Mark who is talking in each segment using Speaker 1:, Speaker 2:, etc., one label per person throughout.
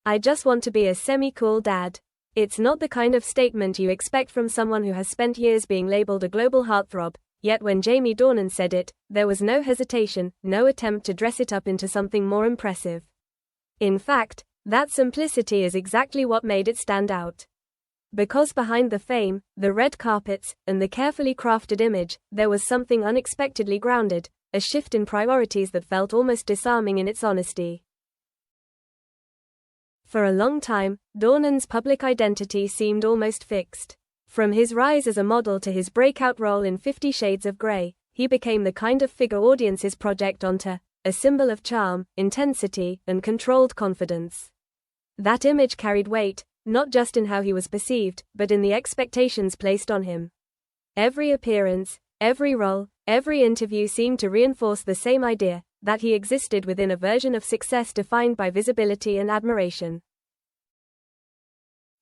Speaker 1: I just want to be a semi-cool dad. It's not the kind of statement you expect from someone who has spent years being labeled a global heartthrob, yet when Jamie Dornan said it, there was no hesitation, no attempt to dress it up into something more impressive. In fact, that simplicity is exactly what made it stand out. Because behind the fame, the red carpets, and the carefully crafted image, there was something unexpectedly grounded, a shift in priorities that felt almost disarming in its honesty. For a long time, Dornan's public identity seemed almost fixed. From his rise as a model to his breakout role in 50 Shades of Grey, he became the kind of figure audiences project onto, a symbol of charm, intensity, and controlled confidence. That image carried weight, not just in how he was perceived, but in the expectations placed on him. Every appearance, every role, every interview seemed to reinforce the same idea, that he existed within a version of success defined by visibility and admiration.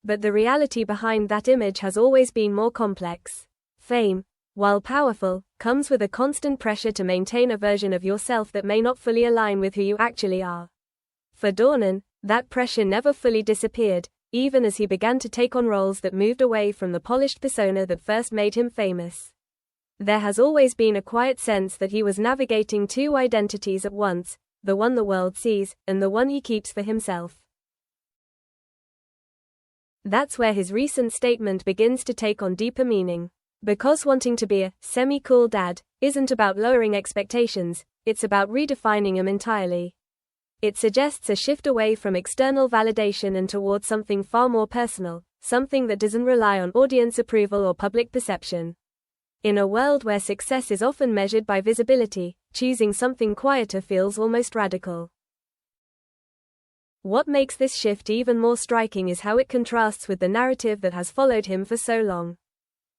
Speaker 1: But the reality behind that image has always been more complex. Fame, while powerful, comes with a constant pressure to maintain a version of yourself that may not fully align with who you actually are. For Dornan, that pressure never fully disappeared, even as he began to take on roles that moved away from the polished persona that first made him famous. There has always been a quiet sense that he was navigating two identities at once, the one the world sees, and the one he keeps for himself. That's where his recent statement begins to take on deeper meaning. Because wanting to be a semi-cool dad isn't about lowering expectations, it's about redefining them entirely. It suggests a shift away from external validation and towards something far more personal, something that doesn't rely on audience approval or public perception. In a world where success is often measured by visibility, choosing something quieter feels almost radical. What makes this shift even more striking is how it contrasts with the narrative that has followed him for so long.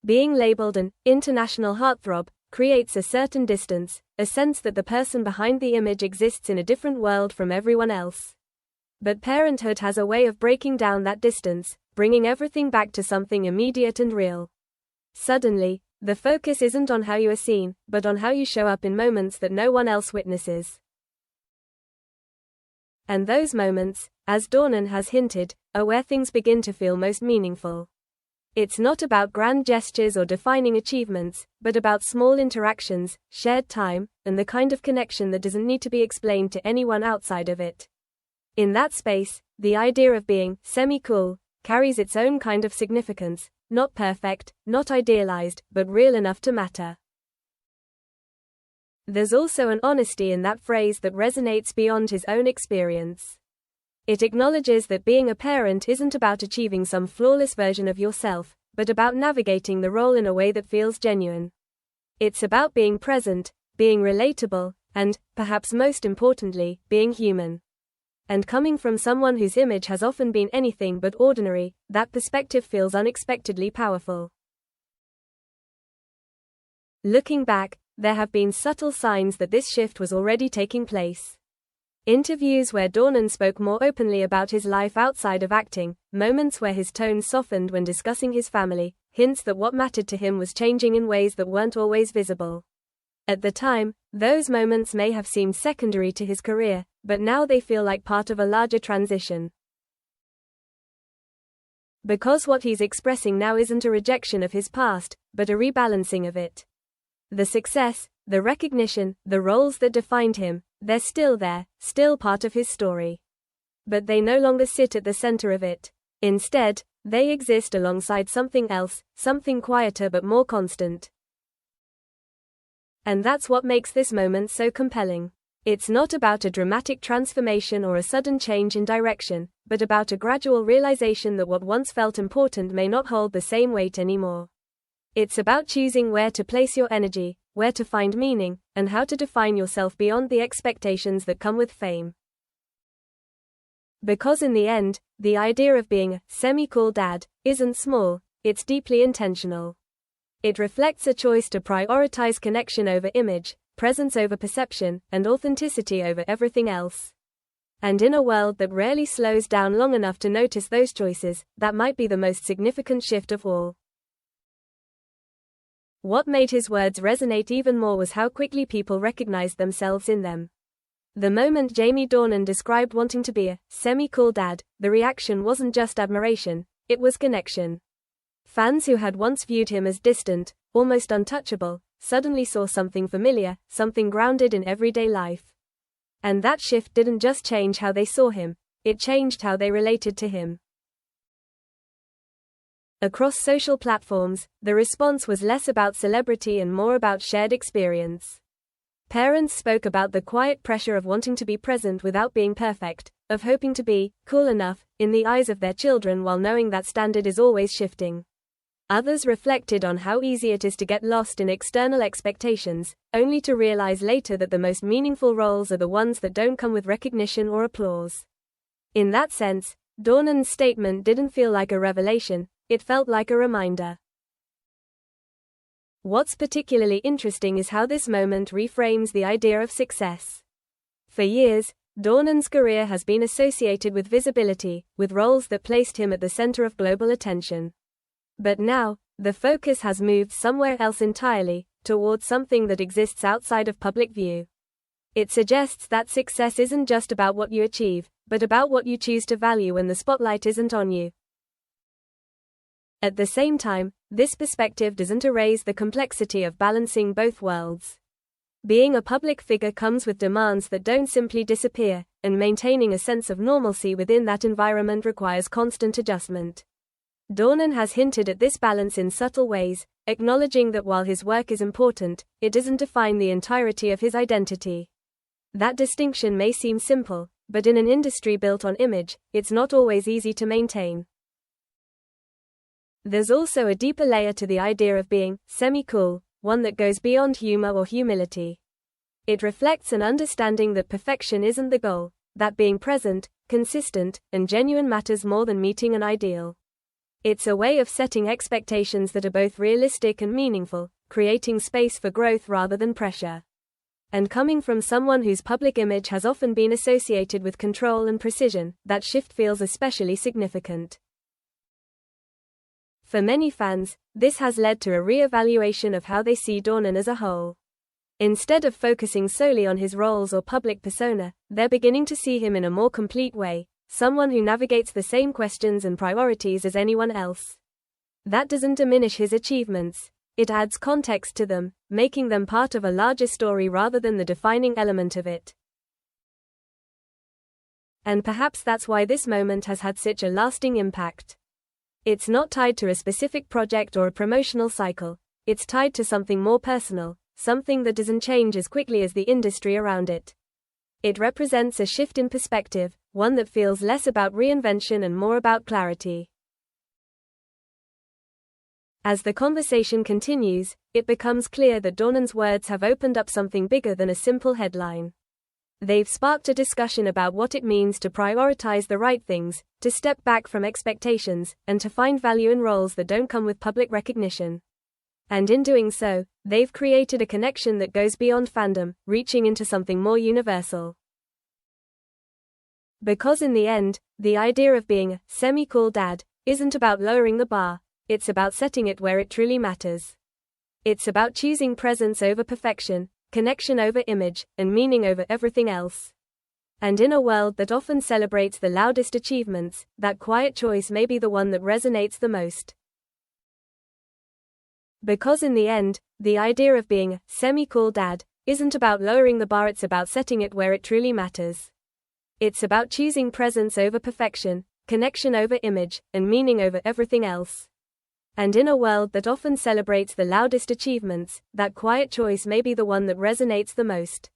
Speaker 1: Being labeled an international heartthrob creates a certain distance, a sense that the person behind the image exists in a different world from everyone else. But parenthood has a way of breaking down that distance, bringing everything back to something immediate and real. Suddenly, the focus isn't on how you are seen, but on how you show up in moments that no one else witnesses. And those moments, as Dornan has hinted, are where things begin to feel most meaningful. It's not about grand gestures or defining achievements, but about small interactions, shared time, and the kind of connection that doesn't need to be explained to anyone outside of it. In that space, the idea of being semi-cool carries its own kind of significance, not perfect, not idealized, but real enough to matter. There's also an honesty in that phrase that resonates beyond his own experience. It acknowledges that being a parent isn't about achieving some flawless version of yourself, but about navigating the role in a way that feels genuine. It's about being present, being relatable, and, perhaps most importantly, being human. And coming from someone whose image has often been anything but ordinary, that perspective feels unexpectedly powerful. Looking back, there have been subtle signs that this shift was already taking place. Interviews where Dornan spoke more openly about his life outside of acting, moments where his tone softened when discussing his family, hints that what mattered to him was changing in ways that weren't always visible. At the time, those moments may have seemed secondary to his career, but now they feel like part of a larger transition. Because what he's expressing now isn't a rejection of his past, but a rebalancing of it. The success, the recognition, the roles that defined him, they're still there, still part of his story. But they no longer sit at the center of it. Instead, they exist alongside something else, something quieter but more constant. And that's what makes this moment so compelling. It's not about a dramatic transformation or a sudden change in direction, but about a gradual realization that what once felt important may not hold the same weight anymore. It's about choosing where to place your energy, where to find meaning, and how to define yourself beyond the expectations that come with fame. Because in the end, the idea of being a semi-cool dad isn't small, it's deeply intentional. It reflects a choice to prioritize connection over image, presence over perception, and authenticity over everything else. And in a world that rarely slows down long enough to notice those choices, that might be the most significant shift of all. What made his words resonate even more was how quickly people recognized themselves in them. The moment Jamie Dornan described wanting to be a semi-cool dad, the reaction wasn't just admiration, it was connection. Fans who had once viewed him as distant, almost untouchable, suddenly saw something familiar, something grounded in everyday life. And that shift didn't just change how they saw him, it changed how they related to him. Across social platforms, the response was less about celebrity and more about shared experience. Parents spoke about the quiet pressure of wanting to be present without being perfect, of hoping to be cool enough in the eyes of their children while knowing that standard is always shifting. Others reflected on how easy it is to get lost in external expectations, only to realize later that the most meaningful roles are the ones that don't come with recognition or applause. In that sense, Dornan's statement didn't feel like a revelation, it felt like a reminder. What's particularly interesting is how this moment reframes the idea of success. For years, Dornan's career has been associated with visibility, with roles that placed him at the center of global attention. But now, the focus has moved somewhere else entirely, towards something that exists outside of public view. It suggests that success isn't just about what you achieve, but about what you choose to value when the spotlight isn't on you. At the same time, this perspective doesn't erase the complexity of balancing both worlds. Being a public figure comes with demands that don't simply disappear, and maintaining a sense of normalcy within that environment requires constant adjustment. Dornan has hinted at this balance in subtle ways, acknowledging that while his work is important, it doesn't define the entirety of his identity. That distinction may seem simple, but in an industry built on image, it's not always easy to maintain. There's also a deeper layer to the idea of being semi-cool, one that goes beyond humor or humility. It reflects an understanding that perfection isn't the goal, that being present, consistent, and genuine matters more than meeting an ideal. It's a way of setting expectations that are both realistic and meaningful, creating space for growth rather than pressure. And coming from someone whose public image has often been associated with control and precision, that shift feels especially significant. For many fans, this has led to a re-evaluation of how they see Dornan as a whole. Instead of focusing solely on his roles or public persona, they're beginning to see him in a more complete way, someone who navigates the same questions and priorities as anyone else. That doesn't diminish his achievements, it adds context to them, making them part of a larger story rather than the defining element of it. And perhaps that's why this moment has had such a lasting impact. It's not tied to a specific project or a promotional cycle, it's tied to something more personal, something that doesn't change as quickly as the industry around it. It represents a shift in perspective, one that feels less about reinvention and more about clarity. As the conversation continues, it becomes clear that Dornan's words have opened up something bigger than a simple headline. They've sparked a discussion about what it means to prioritize the right things, to step back from expectations, and to find value in roles that don't come with public recognition. And in doing so, they've created a connection that goes beyond fandom, reaching into something more universal. Because in the end, the idea of being a semi-cool dad isn't about lowering the bar, it's about setting it where it truly matters. It's about choosing presence over perfection, connection over image, and meaning over everything else. And in a world that often celebrates the loudest achievements, that quiet choice may be the one that resonates the most. Because in the end, the idea of being a semi-cool dad isn't about lowering the bar, it's about setting it where it truly matters. It's about choosing presence over perfection, connection over image, and meaning over everything else. And in a world that often celebrates the loudest achievements, that quiet choice may be the one that resonates the most.